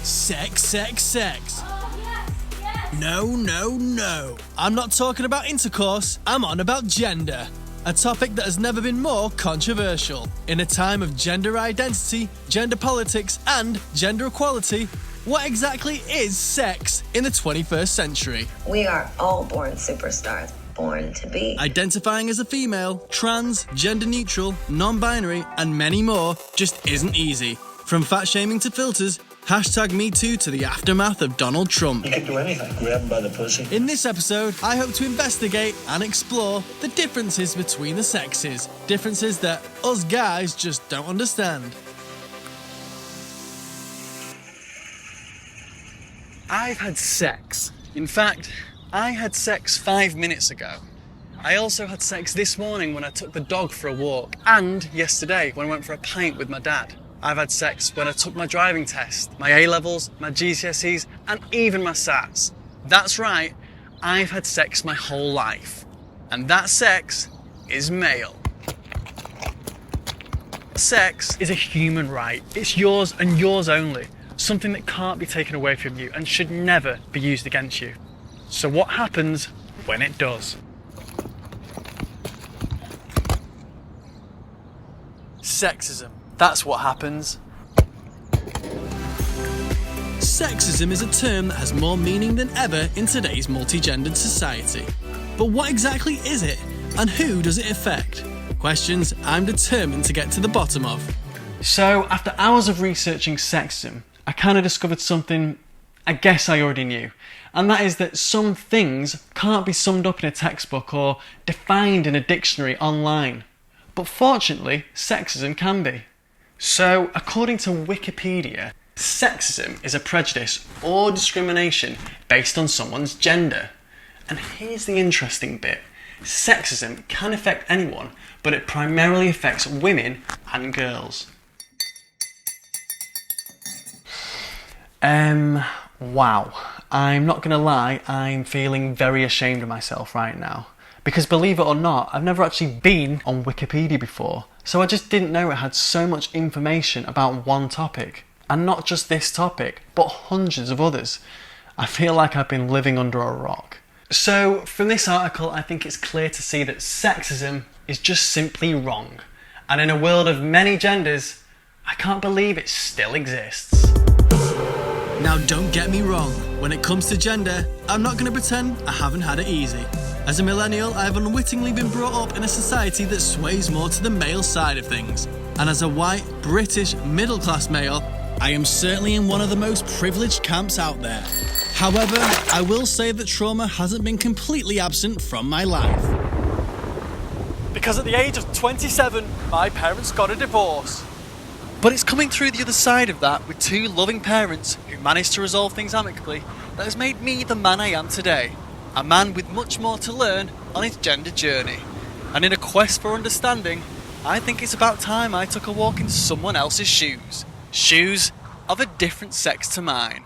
Sex. Oh, yes. No. I'm not talking about intercourse, I'm on about gender. A topic that has never been more controversial. In a time of gender identity, gender politics, and gender equality, what exactly is sex in the 21st century? We are all born superstars, born to be. Identifying as a female, trans, gender neutral, non-binary, and many more just isn't easy. From fat shaming to filters, #MeToo to the aftermath of Donald Trump. You can do anything. Grab him by the pussy. In this episode, I hope to investigate and explore the differences between the sexes. Differences that us guys just don't understand. I've had sex. In fact, I had sex 5 minutes ago. I also had sex this morning when I took the dog for a walk, and yesterday when I went for a pint with my dad. I've had sex when I took my driving test, my A-levels, my GCSEs, and even my SATs. That's right, I've had sex my whole life. And that sex is male. Sex is a human right. It's yours and yours only. Something that can't be taken away from you and should never be used against you. So what happens when it does? Sexism. That's what happens. Sexism is a term that has more meaning than ever in today's multi-gendered society. But what exactly is it, and who does it affect? Questions I'm determined to get to the bottom of. So, after hours of researching sexism, I kind of discovered something I guess I already knew. And that is that some things can't be summed up in a textbook or defined in a dictionary online. But fortunately, sexism can be. So, according to Wikipedia, sexism is a prejudice or discrimination based on someone's gender. And here's the interesting bit. Sexism can affect anyone, but it primarily affects women and girls. Wow. I'm not gonna lie, I'm feeling very ashamed of myself right now. Because believe it or not, I've never actually been on Wikipedia before. So I just didn't know it had so much information about one topic. And not just this topic, but hundreds of others. I feel like I've been living under a rock. So from this article, I think it's clear to see that sexism is just simply wrong. And in a world of many genders, I can't believe it still exists. Now don't get me wrong, when it comes to gender, I'm not going to pretend I haven't had it easy. As a millennial, I have unwittingly been brought up in a society that sways more to the male side of things. And as a white, British, middle-class male, I am certainly in one of the most privileged camps out there. However, I will say that trauma hasn't been completely absent from my life. Because at the age of 27, my parents got a divorce. But it's coming through the other side of that with two loving parents who managed to resolve things amicably that has made me the man I am today. A man with much more to learn on his gender journey. And in a quest for understanding, I think it's about time I took a walk in someone else's shoes. Shoes of a different sex to mine.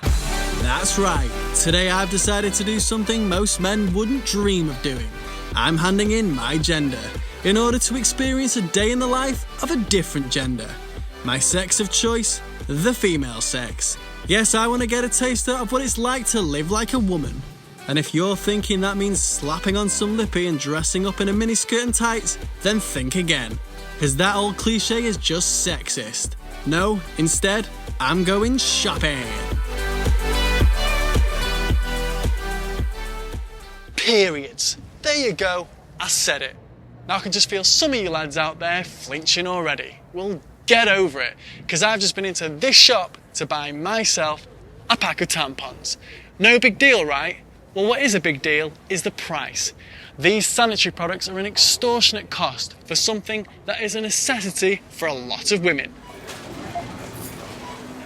That's right. Today I've decided to do something most men wouldn't dream of doing. I'm handing in my gender in order to experience a day in the life of a different gender. My sex of choice, the female sex. Yes, I want to get a taster of what it's like to live like a woman. And if you're thinking that means slapping on some lippy and dressing up in a miniskirt and tights, then think again. Because that old cliche is just sexist. No, instead, I'm going shopping. Periods. There you go. I said it. Now I can just feel some of you lads out there flinching already. Well, get over it, because I've just been into this shop to buy myself a pack of tampons. No big deal, right? Well, what is a big deal is the price. These sanitary products are an extortionate cost for something that is a necessity for a lot of women.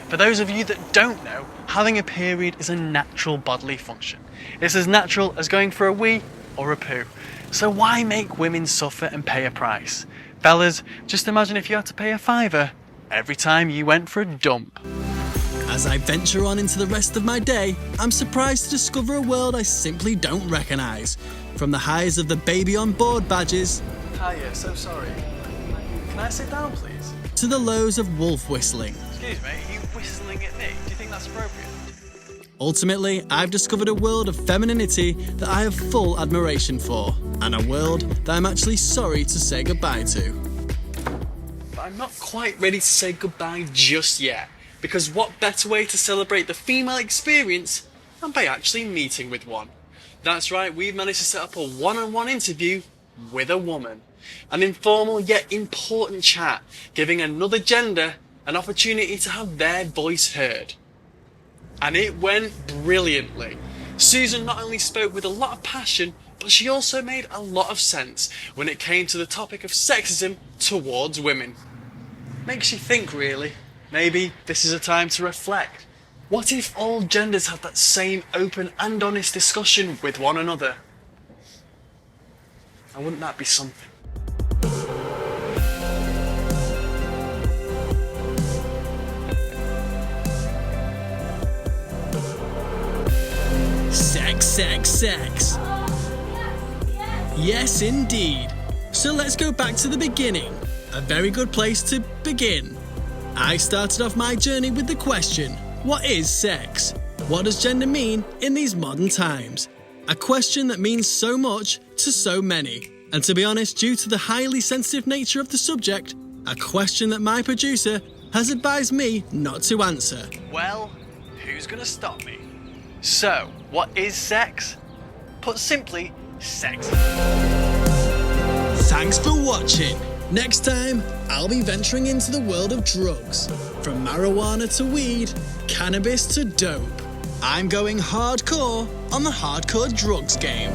For those of you that don't know, having a period is a natural bodily function. It's as natural as going for a wee or a poo. So why make women suffer and pay a price? Fellas, just imagine if you had to pay a £5 every time you went for a dump. As I venture on into the rest of my day, I'm surprised to discover a world I simply don't recognise. From the highs of the baby on board badges... Hiya, so sorry. Can I sit down, please? ...to the lows of wolf whistling. Excuse me, are you whistling at me? Do you think that's appropriate? Ultimately, I've discovered a world of femininity that I have full admiration for, and a world that I'm actually sorry to say goodbye to. But I'm not quite ready to say goodbye just yet, because what better way to celebrate the female experience than by actually meeting with one? That's right, we've managed to set up a one-on-one interview with a woman. An informal yet important chat, giving another gender an opportunity to have their voice heard. And it went brilliantly. Susan not only spoke with a lot of passion, but she also made a lot of sense when it came to the topic of sexism towards women. Makes you think, really. Maybe this is a time to reflect. What if all genders had that same open and honest discussion with one another? And wouldn't that be something? Sex, sex, sex. Yes, indeed. So let's go back to the beginning. A very good place to begin. I started off my journey with the question, what is sex? What does gender mean in these modern times? A question that means so much to so many. And to be honest, due to the highly sensitive nature of the subject, a question that my producer has advised me not to answer. Well, who's gonna stop me? So, what is sex? Put simply, sex. Thanks for watching. Next time, I'll be venturing into the world of drugs. From marijuana to weed, cannabis to dope. I'm going hardcore on the hardcore drugs game.